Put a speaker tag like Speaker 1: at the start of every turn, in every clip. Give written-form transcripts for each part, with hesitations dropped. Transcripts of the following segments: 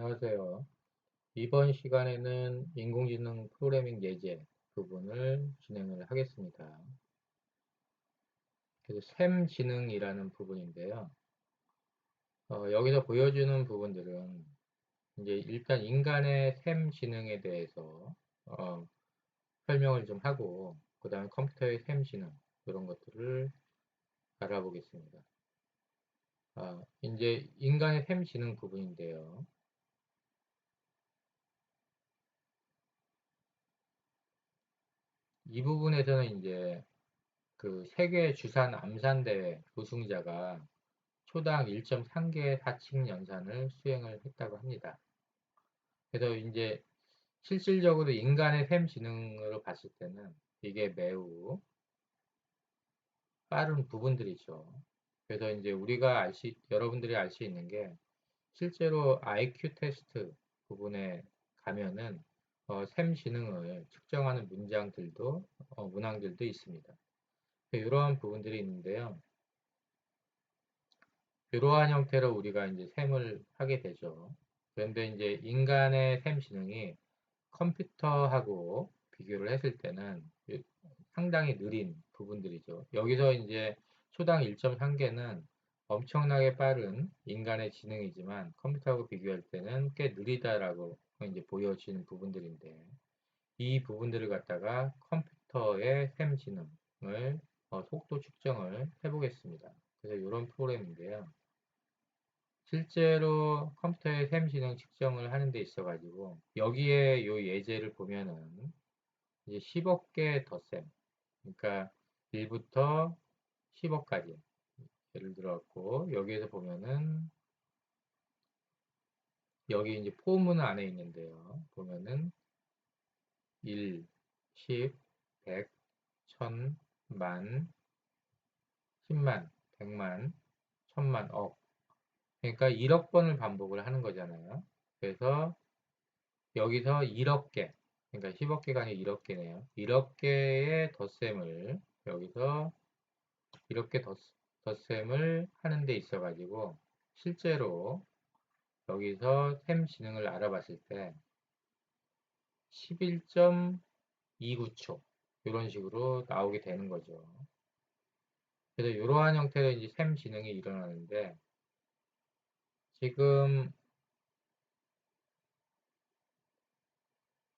Speaker 1: 안녕하세요. 이번 시간에는 인공지능 프로그래밍 예제 부분을 진행을 하겠습니다. 그래서 샘 지능이라는 부분인데요. 여기서 보여주는 부분들은 이제 일단 인간의 샘 지능에 대해서 어, 설명을 좀 하고 그 다음에 컴퓨터의 샘 지능 이런 것들을 알아보겠습니다. 이제 인간의 샘 지능 부분인데요. 이 부분에서는 이제 그 세계 주산 암산대회 우승자가 초당 1.3개의 사칙 연산을 수행을 했다고 합니다. 그래서 이제 실질적으로 인간의 셈 지능으로 봤을 때는 이게 매우 빠른 부분들이죠. 그래서 이제 여러분들이 알 수 있는 게 실제로 IQ 테스트 부분에 가면은 셈 지능을 측정하는 문항들도 있습니다. 이러한 부분들이 있는데요. 이러한 형태로 우리가 이제 셈을 하게 되죠. 그런데 이제 인간의 셈 지능이 컴퓨터하고 비교를 했을 때는 상당히 느린 부분들이죠. 여기서 이제 초당 1.3개는 엄청나게 빠른 인간의 지능이지만 컴퓨터하고 비교할 때는 꽤 느리다라고 이제 보여지는 부분들인데 이 부분들을 갖다가 컴퓨터의 셈 지능을 속도 측정을 해보겠습니다. 그래서 이런 프로그램인데요. 실제로 컴퓨터의 샘 지능 측정을 하는 데 있어 가지고 여기에 요 예제를 보면은 이제 10억 개 덧셈 그러니까 1부터 10억까지 예를 들어갖고 여기에서 보면은 여기 이제 포문 안에 있는데요. 보면은 1, 10, 100, 1000, 만, 10만, 100만, 1000만, 억 그러니까 1억 번을 반복을 하는 거잖아요. 그래서 여기서 1억 개, 그러니까 10억 개가 아니라 1억 개네요. 1억 개의 덧셈을 여기서 이렇게 덧셈을 하는 데 있어 가지고 실제로 여기서 셈 지능을 알아봤을 때 11.29초 이런 식으로 나오게 되는 거죠. 그래서 이러한 형태의 이제 셈 지능이 일어나는데 지금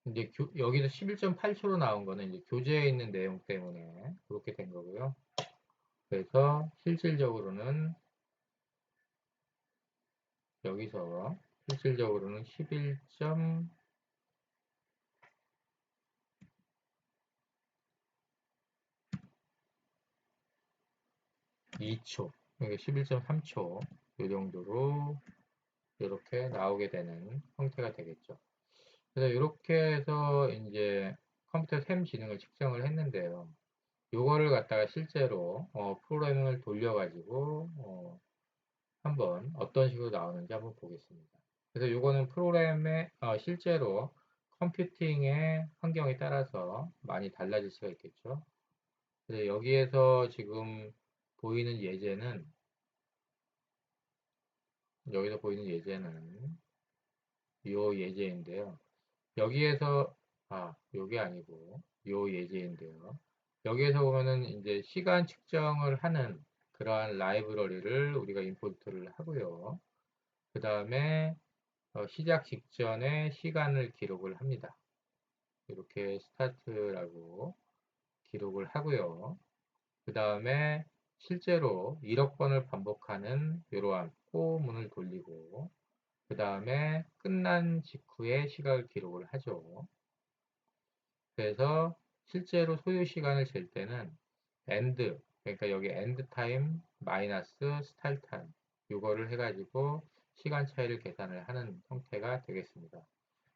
Speaker 1: 이제 여기서 11.8초로 나온 거는 이제 교재에 있는 내용 때문에 그렇게 된 거고요. 그래서 실질적으로는 여기서 실질적으로는 11.2초, 그러니까 11.3초 이 정도로 이렇게 나오게 되는 형태가 되겠죠. 그래서 이렇게 해서 이제 컴퓨터 샘 지능을 측정을 했는데요. 요거를 갖다가 실제로 프로그래밍을 돌려가지고 한번 어떤 식으로 나오는지 한번 보겠습니다. 그래서 요거는 프로그램의 실제로 컴퓨팅의 환경에 따라서 많이 달라질 수가 있겠죠. 그래서 여기에서 지금 보이는 예제는 여기서 보이는 예제는 요 예제인데요. 여기에서 요게 아니고 요 예제인데요. 여기에서 보면은 이제 시간 측정을 하는 그러한 라이브러리를 우리가 임포트를 하고요. 그 다음에 시작 직전에 시간을 기록을 합니다. 이렇게 스타트라고 기록을 하고요. 그 다음에 실제로 1억 번을 반복하는 이러한 포문을 돌리고 그 다음에 끝난 직후에 시각을 기록을 하죠. 그래서 실제로 소요 시간을 잴 때는 end, 그러니까 여기 end time 마이너스 start time 이거를 해가지고 시간 차이를 계산을 하는 형태가 되겠습니다.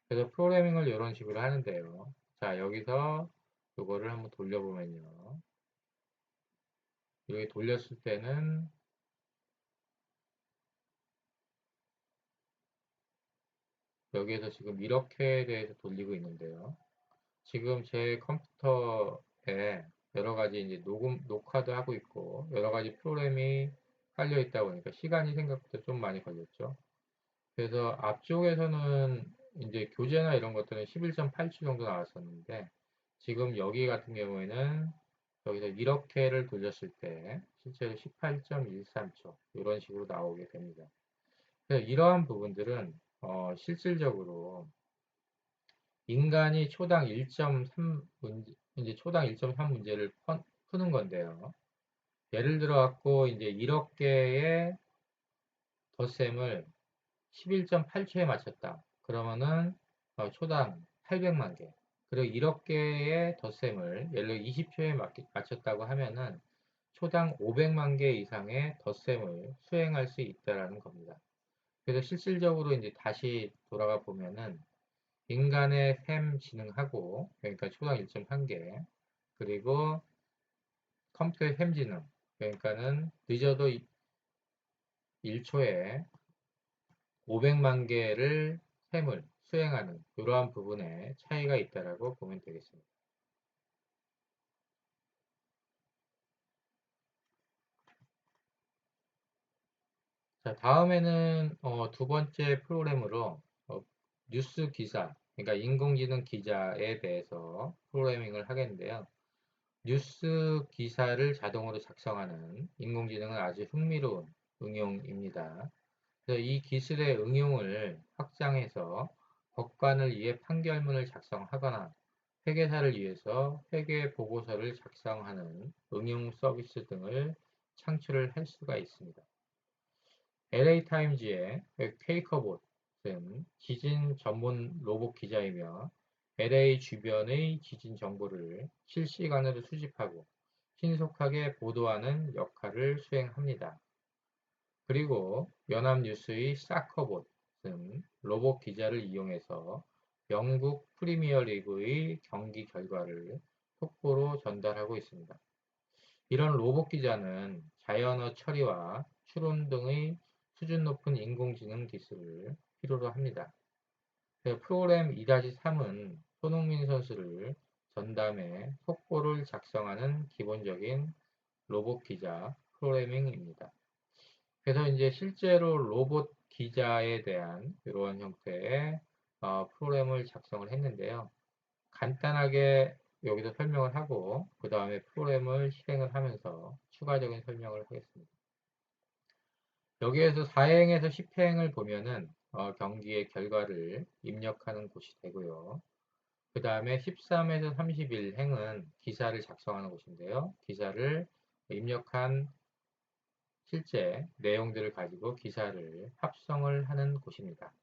Speaker 1: 그래서 프로그래밍을 이런 식으로 하는데요. 자, 여기서 이거를 한번 돌려보면요. 여기 돌렸을 때는 여기에서 지금 이렇게 대해서 돌리고 있는데요. 지금 제 컴퓨터에 여러 가지 이제 녹화도 하고 있고 여러 가지 프로그램이 깔려 있다 보니까 시간이 생각보다 좀 많이 걸렸죠. 그래서 앞쪽에서는 이제 교재나 이런 것들은 11.8초 정도 나왔었는데 지금 여기 같은 경우에는 여기서 이렇게를 돌렸을 때 실제로 18.13초 이런 식으로 나오게 됩니다. 그래서 이러한 부분들은 실질적으로 인간이 초당 1.3 문제, 이제 초당 1.3 문제를 푸는 건데요. 예를 들어 갖고 이제 1억 개의 덧셈을 11.8초에 맞췄다. 그러면은 초당 800만 개. 그리고 1억 개의 덧셈을 예를 들어 20초에 맞췄다고 하면은 초당 500만 개 이상의 덧셈을 수행할 수 있다라는 겁니다. 그래서 실질적으로 이제 다시 돌아가 보면은 인간의 셈 지능하고 그러니까 초당 1.3개 그리고 컴퓨터의 셈 지능 그러니까는 늦어도 1초에 500만 개를 셈을 수행하는 이러한 부분에 차이가 있다라고 보면 되겠습니다. 자, 다음에는 두 번째 프로그램으로 뉴스 기사, 그러니까 인공지능 기자에 대해서 프로그래밍을 하겠는데요. 뉴스 기사를 자동으로 작성하는 인공지능은 아주 흥미로운 응용입니다. 그래서 이 기술의 응용을 확장해서 법관을 위해 판결문을 작성하거나 회계사를 위해서 회계 보고서를 작성하는 응용 서비스 등을 창출을 할 수가 있습니다. LA타임즈의 퀘이커봇은 지진 전문 로봇 기자이며 LA 주변의 지진 정보를 실시간으로 수집하고 신속하게 보도하는 역할을 수행합니다. 그리고 연합뉴스의 사커봇은 로봇 기자를 이용해서 영국 프리미어리그의 경기 결과를 속보로 전달하고 있습니다. 이런 로봇 기자는 자연어 처리와 추론 등의 수준 높은 인공지능 기술을 필요로 합니다. 프로그램 2-3은 손흥민 선수를 전담해 속보를 작성하는 기본적인 로봇 기자 프로그래밍입니다. 그래서 이제 실제로 로봇 기자에 대한 이러한 형태의 프로그램을 작성을 했는데요. 간단하게 여기서 설명을 하고 그 다음에 프로그램을 실행을 하면서 추가적인 설명을 하겠습니다. 여기에서 4행에서 10행을 보면은 경기의 결과를 입력하는 곳이 되고요. 그 다음에 13에서 31행은 기사를 작성하는 곳인데요. 기사를 입력한 실제 내용들을 가지고 기사를 합성을 하는 곳입니다.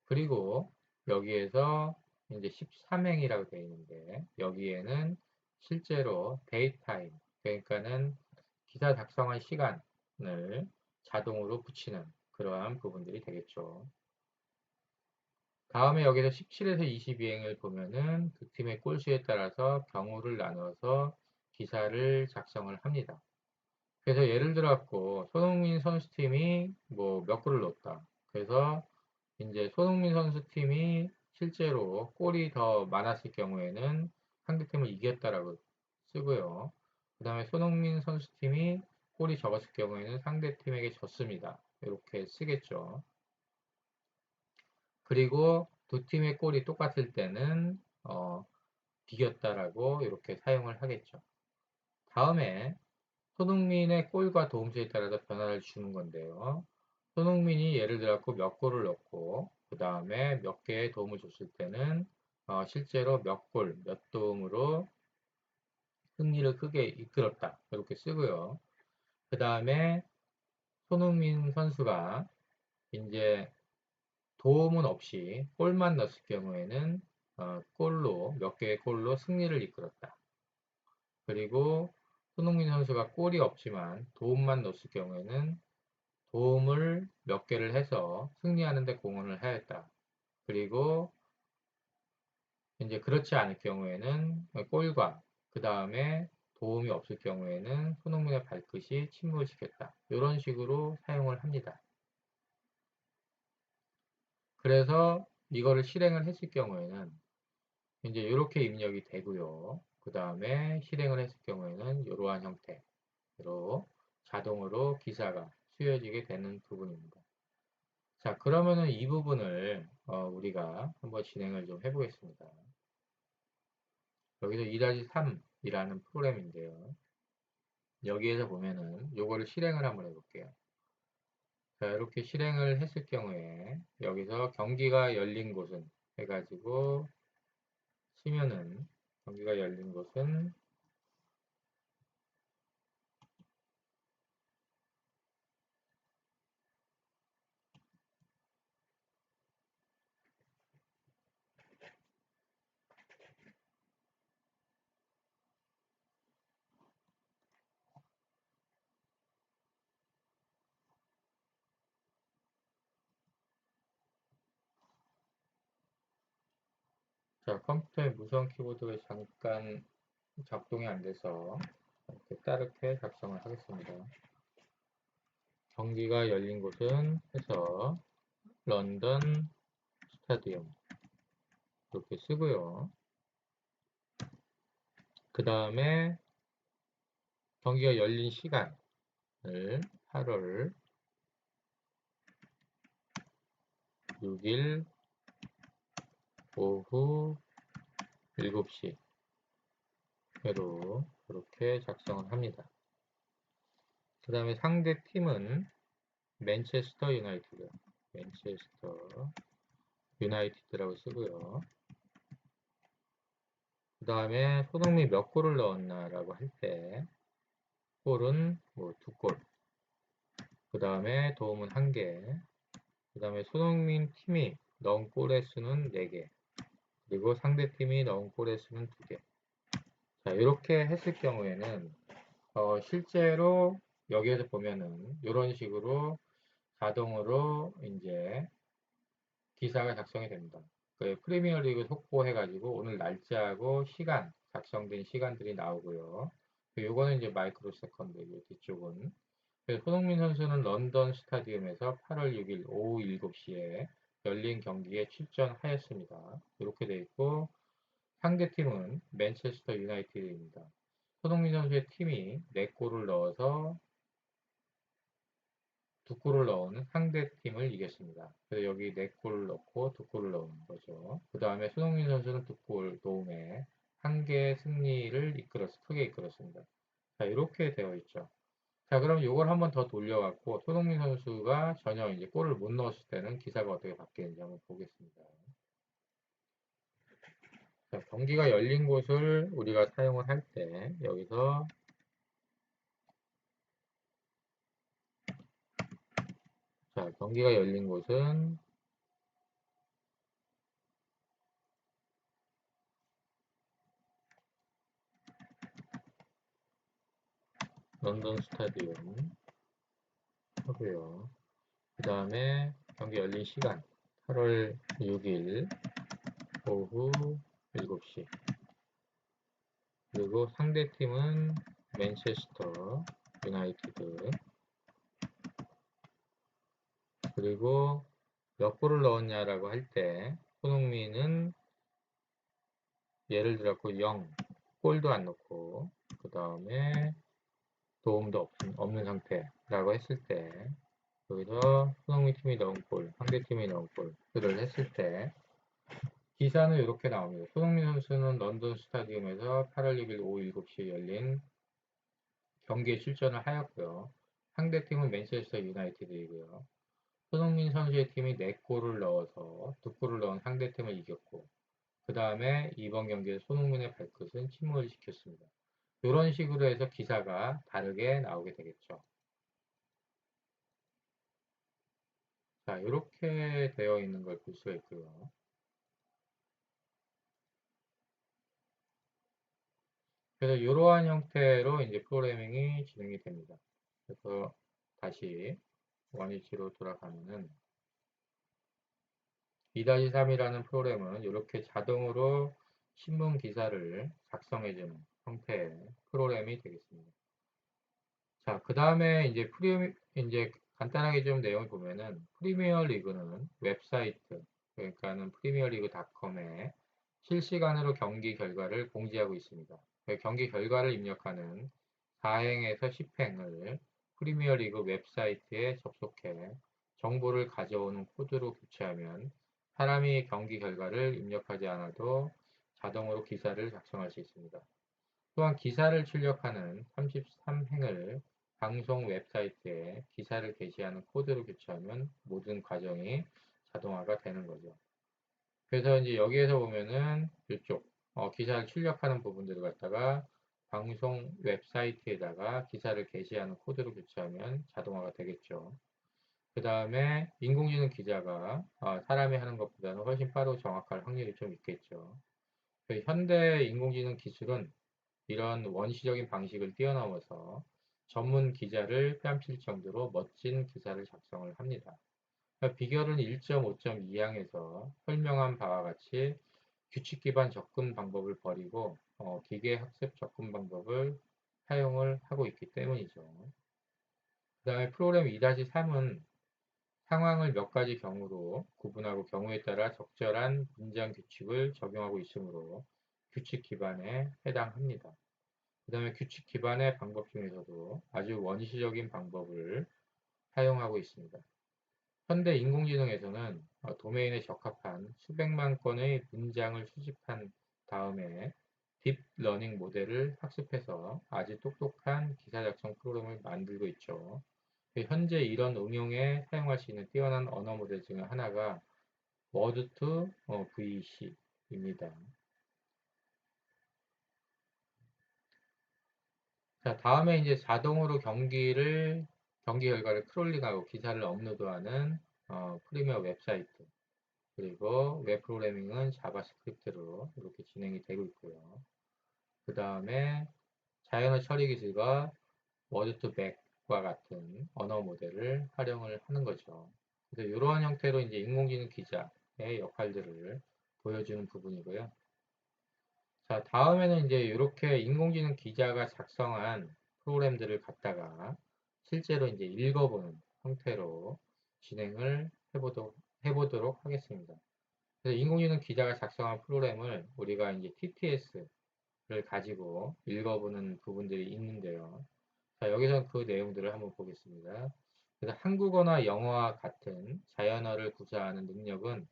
Speaker 1: 그리고 여기에서 이제 13행이라고 되어 있는데 여기에는 실제로 데이타임 그러니까는 기사 작성한 시간을 자동으로 붙이는 그러한 부분들이 되겠죠. 다음에 여기서 17에서 22행을 보면은 그 팀의 골수에 따라서 경우를 나눠서 기사를 작성을 합니다. 그래서 예를 들어 갖고 손흥민 선수팀이 뭐 몇 골을 넣었다. 그래서 이제 손흥민 선수팀이 실제로 골이 더 많았을 경우에는 상대팀을 이겼다라고 쓰고요. 그 다음에 손흥민 선수팀이 골이 적었을 경우에는 상대팀에게 졌습니다. 이렇게 쓰겠죠. 그리고 두 팀의 골이 똑같을 때는 비겼다라고 이렇게 사용을 하겠죠. 다음에 손흥민의 골과 도움수에 따라서 변화를 주는 건데요. 손흥민이 예를 들어 몇 골을 넣고 그 다음에 몇 개의 도움을 줬을 때는 실제로 몇 골, 몇 도움으로 승리를 크게 이끌었다. 이렇게 쓰고요. 그 다음에 손흥민 선수가 이제 도움은 없이 골만 넣었을 경우에는 골로 몇 개의 골로 승리를 이끌었다. 그리고 손흥민 선수가 골이 없지만 도움만 넣었을 경우에는 도움을 몇 개를 해서 승리하는 데 공헌을 하였다. 그리고 이제 그렇지 않을 경우에는 골과 그 다음에 도움이 없을 경우에는 손흥민의 발끝이 침몰을 시켰다. 이런 식으로 사용을 합니다. 그래서 이거를 실행을 했을 경우에는 이제 이렇게 입력이 되고요. 그 다음에 실행을 했을 경우에는 이러한 형태로 자동으로 기사가 쓰여지게 되는 부분입니다. 자, 그러면은 이 부분을 우리가 한번 진행을 좀 해보겠습니다. 여기서 2-3이라는 프로그램인데요. 여기에서 보면은 요거를 실행을 한번 해볼게요. 자, 이렇게 실행을 했을 경우에 여기서 경기가 열린 곳은 해가지고 치면은 경기가 열린 곳은 자, 컴퓨터의 무선 키보드가 잠깐 작동이 안 돼서 이렇게 따르게 작성을 하겠습니다. 경기가 열린 곳은 해서 런던 스타디움 이렇게 쓰고요. 그 다음에 경기가 열린 시간을 8월 6일 오후 7시로 이렇게 작성을 합니다. 그 다음에 상대 팀은 맨체스터 유나이티드, 맨체스터 유나이티드라고 쓰고요. 그 다음에 손흥민이 몇 골을 넣었나라고 할 때 골은 뭐 2골, 그 다음에 도움은 1개, 그 다음에 손흥민 팀이 넣은 골의 수는 4개, 그리고 상대팀이 넣은 골의 수는 2개. 자, 이렇게 했을 경우에는 실제로 여기에서 보면은 이런 식으로 자동으로 이제 기사가 작성이 됩니다. 그 프리미어리그 속보해가지고 오늘 날짜하고 시간 작성된 시간들이 나오고요. 요거는 이제 마이크로 세컨드 뒤쪽은. 손흥민 선수는 런던 스타디움에서 8월 6일 오후 7시에 열린 경기에 출전하였습니다. 이렇게 되어 있고 상대팀은 맨체스터 유나이티드입니다. 손흥민 선수의 팀이 4골을 넣어서 2골을 넣은 상대팀을 이겼습니다. 그래서 여기 4골을 넣고 2골을 넣은 거죠. 그 다음에 손흥민 선수는 2골 도움에 1개의 승리를 크게 이끌었습니다. 자, 이렇게 되어 있죠. 자, 그럼 이걸 한번 더 돌려갖고 손흥민 선수가 전혀 이제 골을 못 넣었을 때는 기사가 어떻게 바뀌는지 한번 보겠습니다. 자, 경기가 열린 곳을 우리가 사용을 할 때 여기서 자, 경기가 열린 곳은 런던 스타디움 하고요. 그 다음에 경기 열린 시간 8월 6일 오후 7시, 그리고 상대팀은 맨체스터 유나이티드, 그리고 몇 골을 넣었냐라고 할 때 손흥민은 예를 들었고 0, 골도 안 넣고 그 다음에 도움도 없는 상태라고 했을 때 여기서 손흥민 팀이 넣은 골, 상대팀이 넣은 골들을 했을 때 기사는 이렇게 나옵니다. 손흥민 선수는 런던 스타디움에서 8월 6일 오후 7시에 열린 경기에 출전을 하였고요. 상대팀은 맨체스터 유나이티드이고요. 손흥민 선수의 팀이 4골을 넣어서 2골을 넣은 상대팀을 이겼고 그 다음에 이번 경기에서 손흥민의 발끝은 침몰을 시켰습니다. 이런 식으로 해서 기사가 다르게 나오게 되겠죠. 자, 이렇게 되어 있는 걸 볼 수가 있고요. 그래서 이러한 형태로 이제 프로그래밍이 진행이 됩니다. 그래서 다시 원위치로 돌아가면은 2-3이라는 프로그램은 이렇게 자동으로 신문 기사를 작성해주는 형태의 프로그램이 되겠습니다. 자, 그 다음에 이제 간단하게 좀 내용을 보면은 프리미어 리그는 웹사이트, 그러니까는 프리미어리그닷컴에 실시간으로 경기 결과를 공지하고 있습니다. 경기 결과를 입력하는 4행에서 10행을 프리미어 리그 웹사이트에 접속해 정보를 가져오는 코드로 교체하면 사람이 경기 결과를 입력하지 않아도 자동으로 기사를 작성할 수 있습니다. 또한 기사를 출력하는 33행을 방송 웹사이트에 기사를 게시하는 코드로 교체하면 모든 과정이 자동화가 되는 거죠. 그래서 이제 여기에서 보면은 이쪽 기사를 출력하는 부분들을 갖다가 방송 웹사이트에다가 기사를 게시하는 코드로 교체하면 자동화가 되겠죠. 그 다음에 인공지능 기자가 사람이 하는 것보다는 훨씬 빠르고 정확할 확률이 좀 있겠죠. 현대 인공지능 기술은 이런 원시적인 방식을 뛰어넘어서 전문 기자를 뺨칠 정도로 멋진 기사를 작성을 합니다. 비결은 1.5.2항에서 설명한 바와 같이 규칙 기반 접근 방법을 버리고 기계 학습 접근 방법을 사용을 하고 있기 때문이죠. 그 다음에 프로그램 2-3은 상황을 몇 가지 경우로 구분하고 경우에 따라 적절한 문장 규칙을 적용하고 있으므로 규칙 기반에 해당합니다. 그 다음에 규칙 기반의 방법 중에서도 아주 원시적인 방법을 사용하고 있습니다. 현대 인공지능에서는 도메인에 적합한 수백만 건의 문장을 수집한 다음에 딥러닝 모델을 학습해서 아주 똑똑한 기사 작성 프로그램을 만들고 있죠. 현재 이런 응용에 사용할 수 있는 뛰어난 언어 모델 중에 하나가 워드2 VC입니다. 자, 다음에 이제 자동으로 경기 결과를 크롤링하고 기사를 업로드하는 프리미어 웹사이트, 그리고 웹 프로그래밍은 자바스크립트로 이렇게 진행이 되고 있고요. 그 다음에 자연어 처리 기술과 워드2백과 같은 언어 모델을 활용을 하는 거죠. 그래서 이러한 형태로 이제 인공지능 기자의 역할들을 보여주는 부분이고요. 자, 다음에는 이제 이렇게 인공지능 기자가 작성한 프로그램들을 갖다가 실제로 이제 읽어보는 형태로 진행을 해보도록 하겠습니다. 그래서 인공지능 기자가 작성한 프로그램을 우리가 이제 TTS를 가지고 읽어보는 부분들이 있는데요. 자, 여기서 그 내용들을 한번 보겠습니다. 그래서 한국어나 영어와 같은 자연어를 구사하는 능력은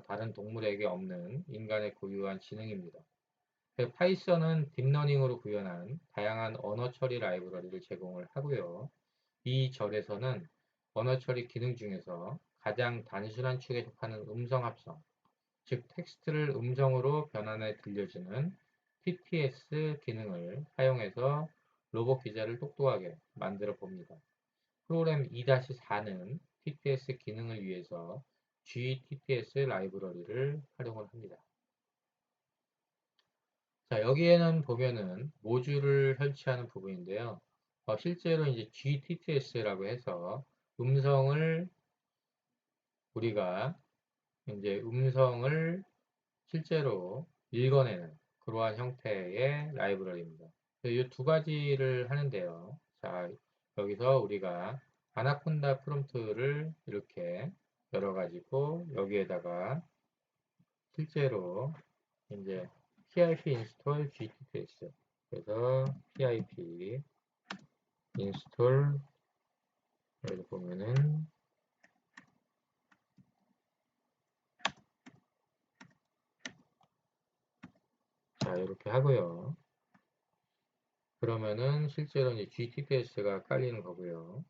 Speaker 1: 다른 동물에게 없는 인간의 고유한 지능입니다. 파이썬은 딥러닝으로 구현한 다양한 언어 처리 라이브러리를 제공을 하고요. 이 절에서는 언어 처리 기능 중에서 가장 단순한 축에 속하는 음성 합성, 즉 텍스트를 음성으로 변환해 들려주는 TTS 기능을 사용해서 로봇 기자를 똑똑하게 만들어 봅니다. 프로그램 2-4는 TTS 기능을 위해서 GTTS 라이브러리를 활용을 합니다. 자, 여기에는 보면은 모듈을 설치하는 부분인데요. 실제로 이제 GTTS라고 해서 음성을 우리가 이제 음성을 실제로 읽어내는 그러한 형태의 라이브러리입니다. 이 두 가지를 하는데요. 자, 여기서 우리가 아나콘다 프롬프트를 이렇게 열어가지고 여기에다가 실제로 이제 pip install gtts 그래서 pip install 여기 보면은 자 이렇게 하고요. 그러면은 실제로 이제 gtps가 깔리는 거고요.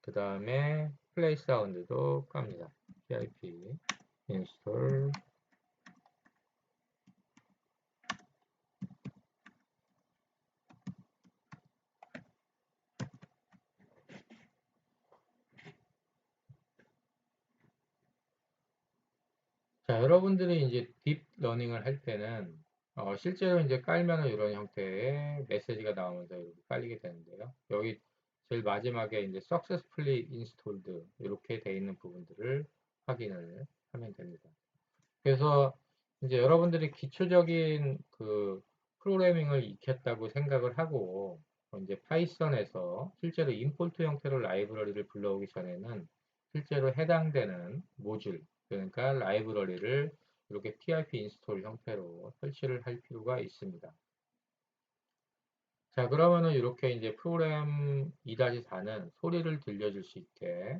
Speaker 1: 그 다음에 플레이 사운드도 깝니다. pip install 자, 여러분들이 이제 딥러닝을 할 때는 실제로 이제 깔면은 이런 형태의 메시지가 나오면서 이렇게 깔리게 되는데요. 여기 제일 마지막에 이제 successfully installed 이렇게 돼 있는 부분들을 확인을 하면 됩니다. 그래서 이제 여러분들이 기초적인 그 프로그래밍을 익혔다고 생각을 하고 이제 파이썬에서 실제로 임포트 형태로 라이브러리를 불러오기 전에는 실제로 해당되는 모듈 그러니까 라이브러리를 이렇게 pip 인스톨 형태로 설치를 할 필요가 있습니다. 자, 그러면은 이렇게 이제 프로그램 2-4는 소리를 들려줄 수 있게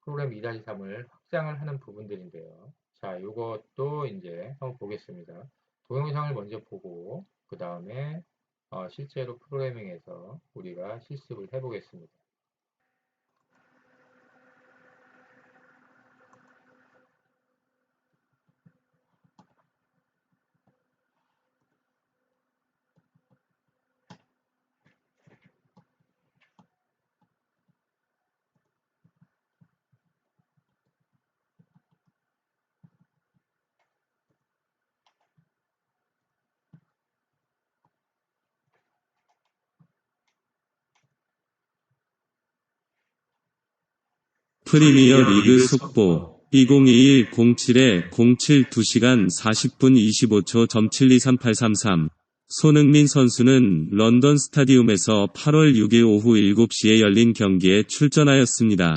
Speaker 1: 프로그램 2-3을 확장을 하는 부분들인데요. 자, 이것도 이제 한번 보겠습니다. 동영상을 먼저 보고, 그 다음에 실제로 프로그래밍에서 우리가 실습을 해보겠습니다.
Speaker 2: 프리미어 리그 속보 2021-07-07 2시간 40분 25초 .723-833 손흥민 선수는 런던 스타디움에서 8월 6일 오후 7시에 열린 경기에 출전하였습니다.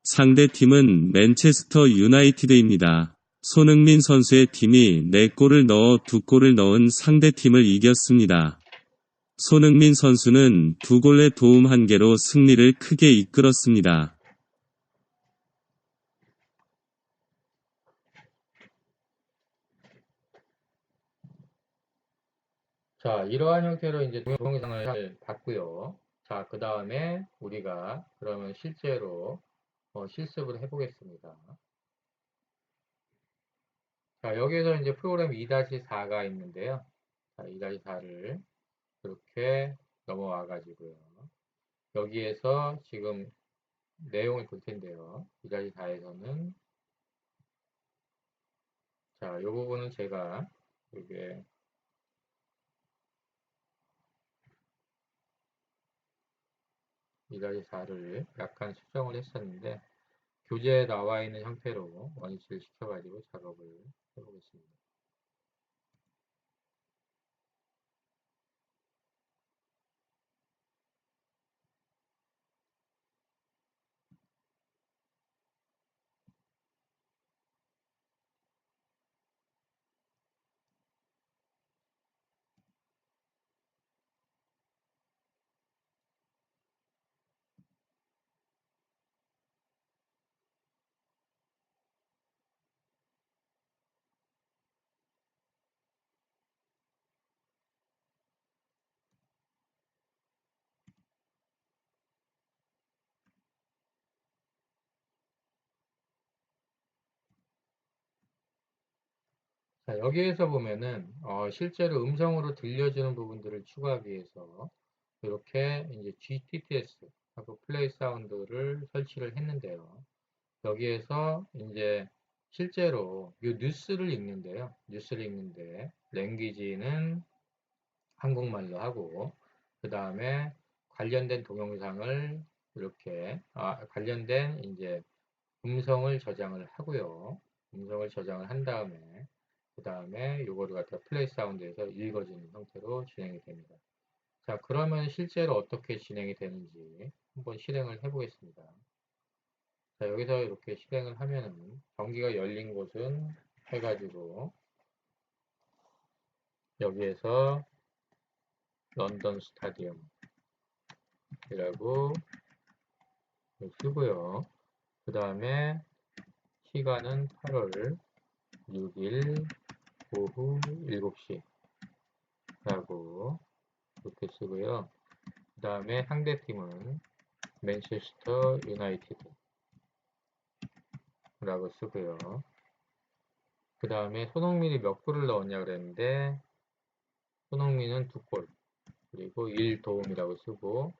Speaker 2: 상대팀은 맨체스터 유나이티드입니다. 손흥민 선수의 팀이 4골을 넣어 2골을 넣은 상대팀을 이겼습니다. 손흥민 선수는 2골의 도움 1개로 승리를 크게 이끌었습니다.
Speaker 1: 자, 이러한 형태로 이제 동영상을 봤고요. 자, 그 다음에 우리가 그러면 실제로 실습을 해보겠습니다. 자, 여기에서 이제 프로그램 2-4가 있는데요. 자, 2-4를 이렇게 넘어와 가지고요. 여기에서 지금 내용을 볼 텐데요. 2-4에서는 자, 이 부분은 제가 이게 2-4를 약간 수정을 했었는데 교재에 나와 있는 형태로 원위치를 시켜가지고 작업을 해보겠습니다. 자, 여기에서 보면은 실제로 음성으로 들려주는 부분들을 추가하기 위해서 이렇게 이제 GTTS 하고 플레이 사운드를 설치를 했는데요. 여기에서 이제 실제로 이 뉴스를 읽는데요. 뉴스를 읽는데 랭귀지는 한국말로 하고 그 다음에 관련된 동영상을 이렇게 관련된 이제 음성을 저장을 하고요. 음성을 저장을 한 다음에 그 다음에 요거를 갖다 플레이 사운드에서 읽어주는 형태로 진행이 됩니다. 자, 그러면 실제로 어떻게 진행이 되는지 한번 실행을 해 보겠습니다. 자, 여기서 이렇게 실행을 하면은 경기가 열린 곳은 해가지고 여기에서 런던 스타디움이라고 쓰고요. 그 다음에 시간은 8월 6일 오후 7시 라고 이렇게 쓰고요. 그 다음에 상대팀은 맨체스터 유나이티드 라고 쓰고요. 그 다음에 손흥민이 몇 골을 넣었냐 그랬는데 손흥민은 2골 그리고 1도움이라고 쓰고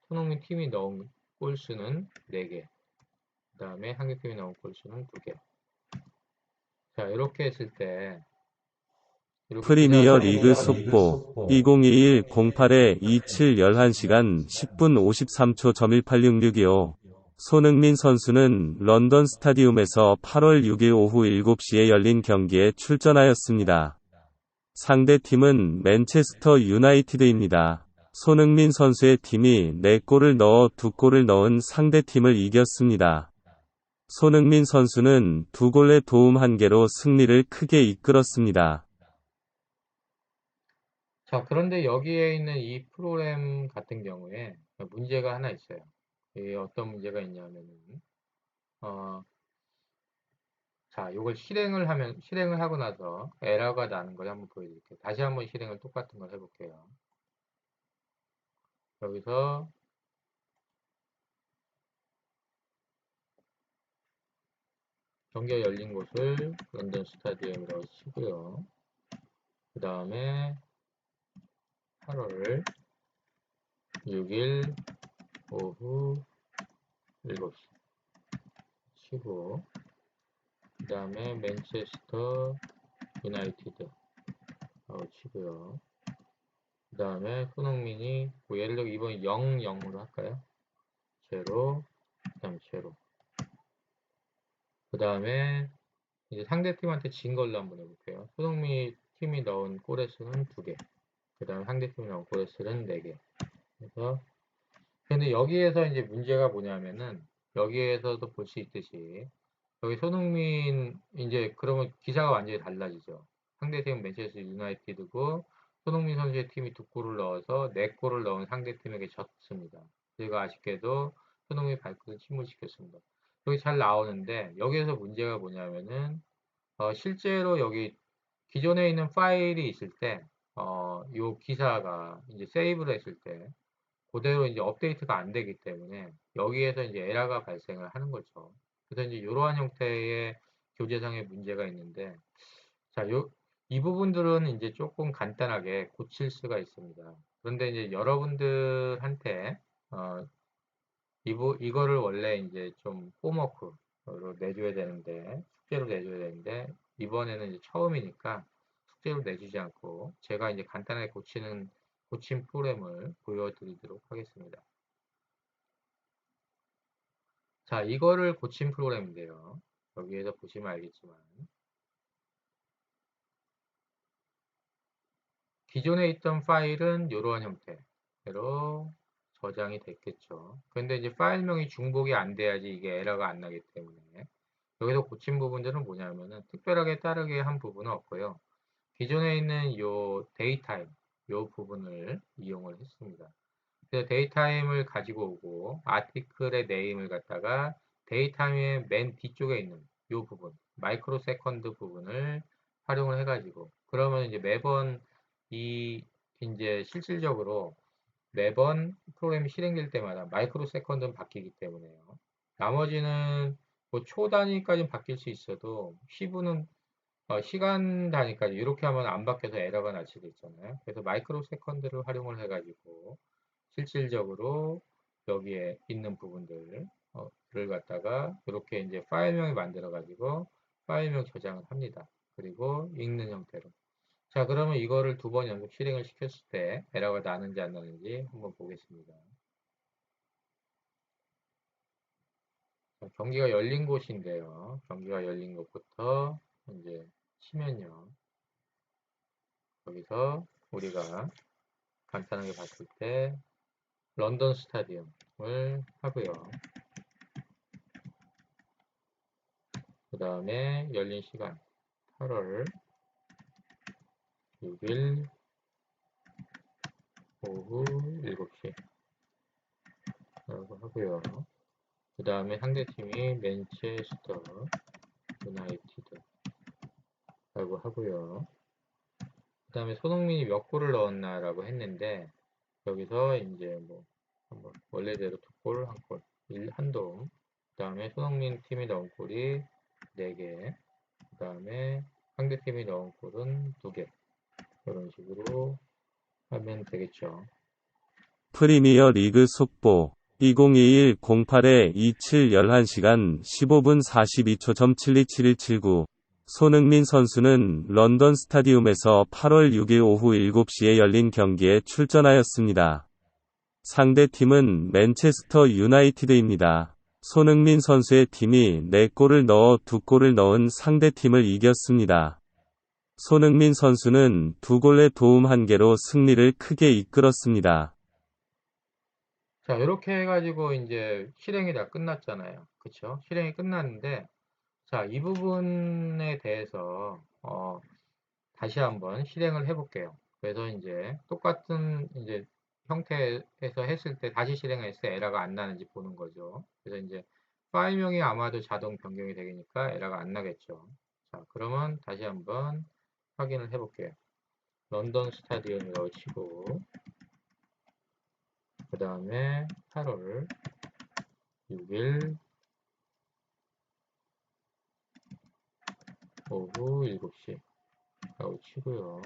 Speaker 1: 손흥민 팀이 넣은 골수는 4개 그 다음에 상대팀이 넣은 골수는 2개. 자, 이렇게 했을 때 이렇게
Speaker 2: 프리미어 리그 속보 2021-08-27 11시간 10분 53초 .18665 손흥민 선수는 런던 스타디움에서 8월 6일 오후 7시에 열린 경기에 출전하였습니다. 상대팀은 맨체스터 유나이티드입니다. 손흥민 선수의 팀이 4골을 넣어 2골을 넣은 상대팀을 이겼습니다. 손흥민 선수는 2골의 도움 1개로 승리를 크게 이끌었습니다.
Speaker 1: 자, 그런데 여기에 있는 이 프로그램 같은 경우에 문제가 하나 있어요. 이게 어떤 문제가 있냐면은, 어, 자, 이걸 실행을 하고 나서 에러가 나는 걸 한번 보여드릴게요. 다시 한번 실행을 똑같은 걸 해볼게요. 여기서 경기가 열린 곳을 런던 스타디움이라고 치고요. 그 다음에 8월 6일 오후 7시 치고, 그 다음에 맨체스터 유나이티드 하고 치고요. 그 다음에 손흥민이 뭐 예를 들어 이번 0-0으로 할까요? 제로, 그 다음에 제로. 그 다음에 이제 상대팀한테 진 걸로 한번 해볼게요. 손흥민 팀이 넣은 골의 수는 2개. 그 다음에 상대팀이 넣은 골의 수는 4개. 그래서 근데 여기에서 이제 문제가 뭐냐면은 여기에서도 볼 수 있듯이 여기 손흥민 이제 그러면 기사가 완전히 달라지죠. 상대팀은 맨체스터 유나이티드고 손흥민 선수의 팀이 2골을 넣어서 4골을 넣은 상대팀에게 졌습니다. 그리고 아쉽게도 손흥민 발끝을 침몰시켰습니다. 여기 잘 나오는데 여기에서 문제가 뭐냐면은 실제로 여기 기존에 있는 파일이 있을 때 요 기사가 이제 세이브를 했을 때 그대로 이제 업데이트가 안 되기 때문에 여기에서 이제 에러가 발생을 하는 거죠. 그래서 이제 이러한 형태의 교재상의 문제가 있는데, 자, 이 부분들은 이제 조금 간단하게 고칠 수가 있습니다. 그런데 이제 여러분들한테, 이거를 원래 이제 좀 홈워크로 내줘야 되는데, 숙제로 내줘야 되는데, 이번에는 이제 처음이니까 숙제로 내주지 않고, 제가 이제 간단하게 고친 프로그램을 보여드리도록 하겠습니다. 자, 이거를 고친 프로그램인데요. 여기에서 보시면 알겠지만, 기존에 있던 파일은 이러한 형태로 저장이 됐겠죠. 그런데 이제 파일명이 중복이 안 돼야지 이게 에러가 안 나기 때문에 여기서 고친 부분들은 뭐냐면은 특별하게 따르게 한 부분은 없고요. 기존에 있는 요 데이타임 요 부분을 이용을 했습니다. 그래서 데이타임을 가지고 오고 아티클의 네임을 갖다가 데이타임의 맨 뒤쪽에 있는 요 부분 마이크로 세컨드 부분을 활용을 해가지고 그러면 이제 매번 이 이제 실질적으로 매번 프로그램이 실행될 때마다 마이크로 세컨드는 바뀌기 때문에요. 나머지는 뭐 초 단위까지는 바뀔 수 있어도 시분은 시간 단위까지 이렇게 하면 안 바뀌어서 에러가 날 수도 있잖아요. 그래서 마이크로 세컨드를 활용을 해가지고 실질적으로 여기에 있는 부분들을 갖다가 이렇게 이제 파일명을 만들어 가지고 파일명 저장을 합니다. 그리고 읽는 형태로. 자, 그러면 이거를 2번 연속 실행을 시켰을 때 에러가 나는지 안 나는지 한번 보겠습니다. 자, 경기가 열린 곳인데요. 경기가 열린 곳부터 이제 치면요. 여기서 우리가 간단하게 봤을 때 런던 스타디움을 하고요. 그 다음에 열린 시간 8월 6일 오후 7시 라고 하고요. 그 다음에 상대팀이 맨체스터 유나이티드 라고 하고요. 그 다음에 손흥민이 몇 골을 넣었나 라고 했는데 여기서 이제 뭐 한번 원래대로 2골, 1골, 한 도움. 그 다음에 손흥민 팀이 넣은 골이 4개. 그 다음에 상대팀이 넣은 골은 2개. 이런 식으로 하면 되겠죠.
Speaker 2: 프리미어 리그 속보 2021-08-27 11시간 15분 42초. 727179 손흥민 선수는 런던 스타디움에서 8월 6일 오후 7시에 열린 경기에 출전하였습니다. 상대팀은 맨체스터 유나이티드입니다. 손흥민 선수의 팀이 4골을 넣어 2골을 넣은 상대팀을 이겼습니다. 손흥민 선수는 2골의 도움 1개로 승리를 크게 이끌었습니다.
Speaker 1: 자, 이렇게 해가지고 이제 실행이 다 끝났잖아요. 그쵸? 실행이 끝났는데, 자, 이 부분에 대해서, 다시 한번 실행을 해볼게요. 그래서 이제 똑같은 이제 형태에서 했을 때 다시 실행했을 때 에러가 안 나는지 보는 거죠. 그래서 이제 파일명이 아마도 자동 변경이 되니까 에러가 안 나겠죠. 자, 그러면 다시 한번 확인을 해 볼게요. 런던 스타디움이라고 치고 그 다음에 8월 6일 오후 7시 라고 치고요.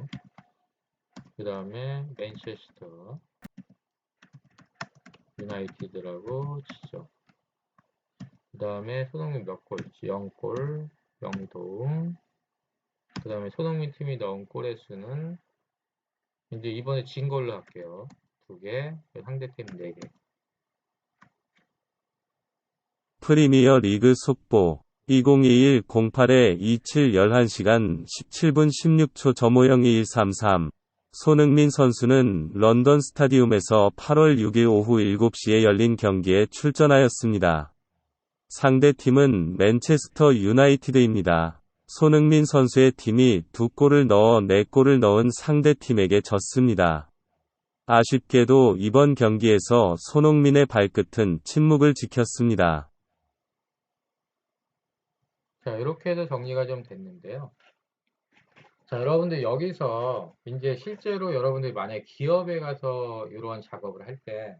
Speaker 1: 그 다음에 맨체스터 유나이티드라고 치죠. 그 다음에 손흥민 몇 골? 0골, 0도움. 그 다음에 손흥민 팀이 넣은 골의 수는 이제 이번에 진 걸로 할게요. 2개, 상대팀 4개.
Speaker 2: 프리미어 리그 속보 2021-08-27 11시간 17분 16초 점호영2133 손흥민 선수는 런던 스타디움에서 8월 6일 오후 7시에 열린 경기에 출전하였습니다. 상대팀은 맨체스터 유나이티드입니다. 손흥민 선수의 팀이 2골을 넣어 4골을 넣은 상대팀에게 졌습니다. 아쉽게도 이번 경기에서 손흥민의 발끝은 침묵을 지켰습니다.
Speaker 1: 자, 이렇게 해서 정리가 좀 됐는데요. 자, 여러분들 여기서 이제 실제로 여러분들이 만약에 기업에 가서 이러한 작업을 할 때,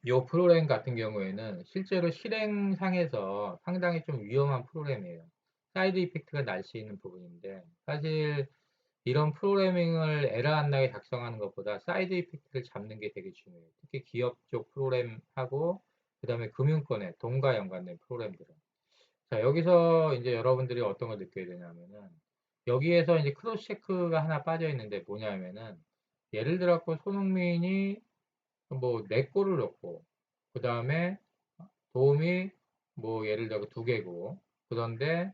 Speaker 1: 이 프로그램 같은 경우에는 실제로 실행상에서 상당히 좀 위험한 프로그램이에요. 사이드 이펙트가 날 수 있는 부분인데, 사실 이런 프로그래밍을 에러 안 나게 작성하는 것보다 사이드 이펙트를 잡는 게 되게 중요해요. 특히 기업 쪽 프로그램하고, 그 다음에 금융권의 돈과 연관된 프로그램들은. 자, 여기서 이제 여러분들이 어떤 걸 느껴야 되냐면은, 여기에서 이제 크로스 체크가 하나 빠져 있는데 뭐냐면은, 예를 들어서 손흥민이 뭐 4골을 넣고, 그 다음에 도움이 뭐 예를 들어 2개고, 그런데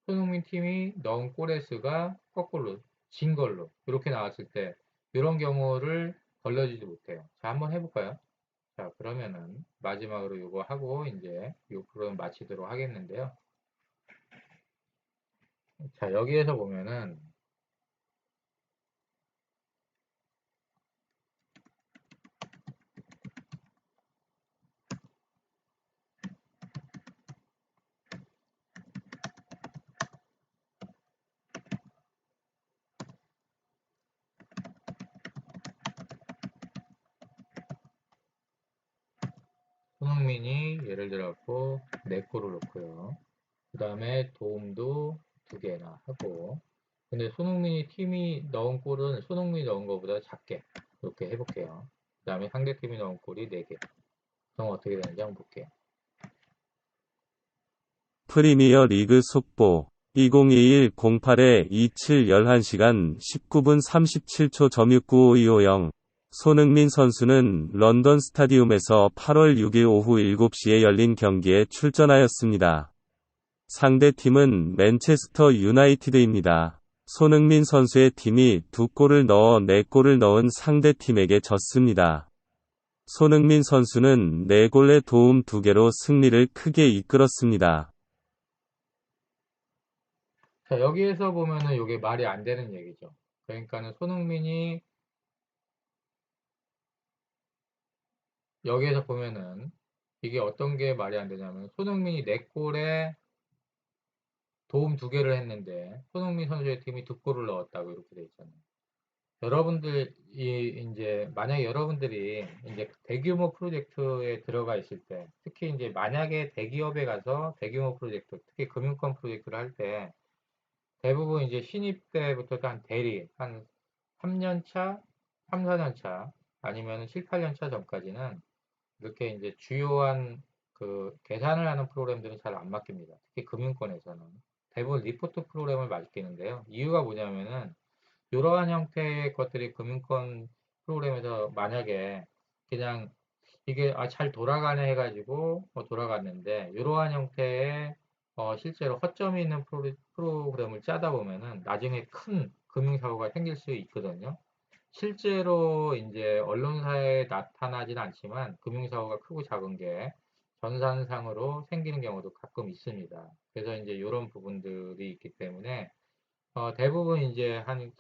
Speaker 1: 손흥민 팀이 넣은 골의 수가 거꾸로 진 걸로 이렇게 나왔을 때, 이런 경우를 걸러지지 못해요. 자, 한번 해볼까요? 자, 그러면은 마지막으로 이거 하고 이제 이 프로그램 마치도록 하겠는데요. 자, 여기에서 보면은 손흥민이 예를 들어서 4골을 넣고요. 그 다음에 도움도 2개나 하고, 근데 손흥민이 팀이 넣은 골은 손흥민이 넣은 것보다 작게 이렇게 해볼게요. 그 다음에 상대팀이 넣은 골이 4개. 그럼 어떻게 되는지 한번 볼게요.
Speaker 2: 프리미어 리그 속보 2021-08-27 11시간 19분 37초 점695250 손흥민 선수는 런던 스타디움에서 8월 6일 오후 7시에 열린 경기에 출전하였습니다. 상대팀은 맨체스터 유나이티드입니다. 손흥민 선수의 팀이 2골을 넣어 4골을 넣은 상대팀에게 졌습니다. 손흥민 선수는 4골의 도움 2개로 승리를 크게 이끌었습니다.
Speaker 1: 자, 여기에서 보면은 이게 말이 안 되는 얘기죠. 그러니까는 손흥민이 여기에서 보면은 이게 어떤 게 말이 안 되냐면 손흥민이 4골에 도움 2개를 했는데 손흥민 선수의 팀이 2골을 넣었다고 이렇게 돼 있잖아요. 여러분들이 이제 만약에 여러분들이 이제 대규모 프로젝트에 들어가 있을 때, 특히 이제 만약에 대기업에 가서 대규모 프로젝트, 특히 금융권 프로젝트를 할 때 대부분 이제 신입 때부터 한 대리, 한 3년 차, 3, 4년 차, 아니면 7, 8년 차 전까지는 이렇게 이제 주요한 그 계산을 하는 프로그램들은 잘 안 맡깁니다. 특히 금융권에서는 대부분 리포트 프로그램을 맡기는데요. 이유가 뭐냐면은 이러한 형태의 것들이 금융권 프로그램에서 만약에 그냥 이게 잘 돌아가네 해가지고 돌아갔는데 이러한 형태의 실제로 허점이 있는 프로그램을 짜다 보면은 나중에 큰 금융사고가 생길 수 있거든요. 실제로 이제 언론사에 나타나진 않지만 금융사고가 크고 작은 게 전산상으로 생기는 경우도 가끔 있습니다. 그래서 이제 이런 부분들이 있기 때문에 대부분 이제 한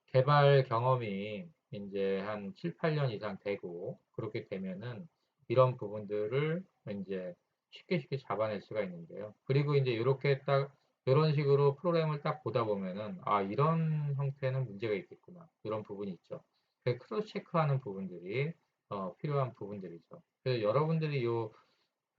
Speaker 1: 개발 경험이 이제 한 7, 8년 이상 되고 그렇게 되면은 이런 부분들을 이제 쉽게 잡아낼 수가 있는데요. 그리고 이제 이렇게 딱 이런 식으로 프로그램을 딱 보다 보면은 아 이런 형태는 문제가 있겠구나 이런 부분이 있죠. 그 크로스 체크하는 부분들이 필요한 부분들이죠. 그래서 여러분들이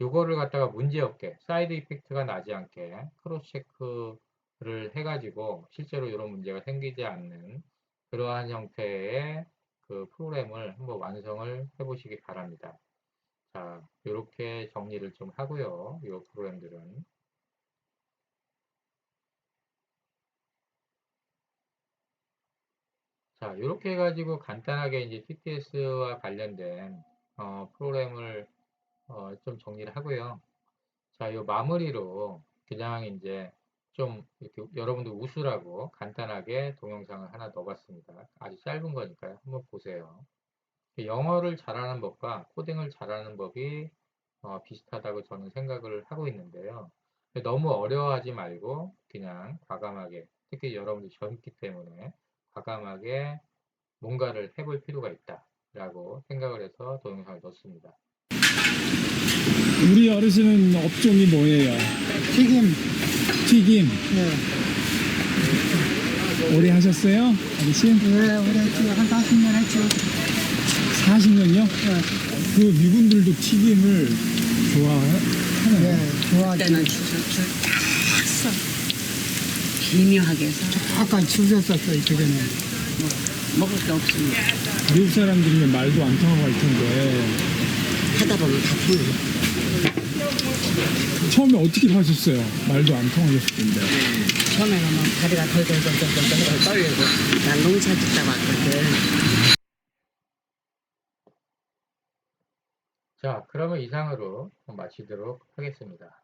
Speaker 1: 요거를 갖다가 문제없게 사이드 이펙트가 나지 않게 크로스 체크를 해가지고 실제로 이런 문제가 생기지 않는 그러한 형태의 그 프로그램을 한번 완성을 해보시기 바랍니다. 자, 이렇게 정리를 좀 하고요. 이 프로그램들은. 자, 이렇게 해가지고 간단하게 이제 TPS와 관련된 프로그램을 좀 정리를 하고요. 자, 이 마무리로 그냥 이제 좀 이렇게 여러분들 웃으라고 간단하게 동영상을 하나 넣어봤습니다. 아주 짧은 거니까요. 한번 보세요. 영어를 잘하는 법과 코딩을 잘하는 법이 비슷하다고 저는 생각을 하고 있는데요. 너무 어려워하지 말고 그냥 과감하게, 특히 여러분들 젊기 때문에 과감하게 뭔가를 해볼 필요가 있다라고 생각을 해서 동영상을 넣었습니다.
Speaker 3: 우리 어르신은 업종이 뭐예요?
Speaker 4: 튀김.
Speaker 3: 튀김.
Speaker 4: 네.
Speaker 3: 오래 하셨어요? 어르신?
Speaker 4: 네, 우리 한 40년 했죠.
Speaker 3: 40년요?
Speaker 4: 네.
Speaker 3: 그 미군들도 튀김을 좋아하나요?
Speaker 4: 네, 좋아하지.
Speaker 5: 그때는 쫙 기묘하게 해서
Speaker 4: 약간 추웠었어요, 그전에.
Speaker 5: 먹을 게 없습니다.
Speaker 3: 미국 사람들이면 말도 안 통하고 할 텐데
Speaker 5: 하다 보면 다 통해요.
Speaker 3: 처음에 어떻게 하셨어요? 말도 안 통하셨을 텐데.
Speaker 5: 처음에는 막 다리가 덜덜덜덜덜 떨리고 난 농사 짓다 왔거든.
Speaker 1: 자, 그러면 이상으로 마치도록 하겠습니다.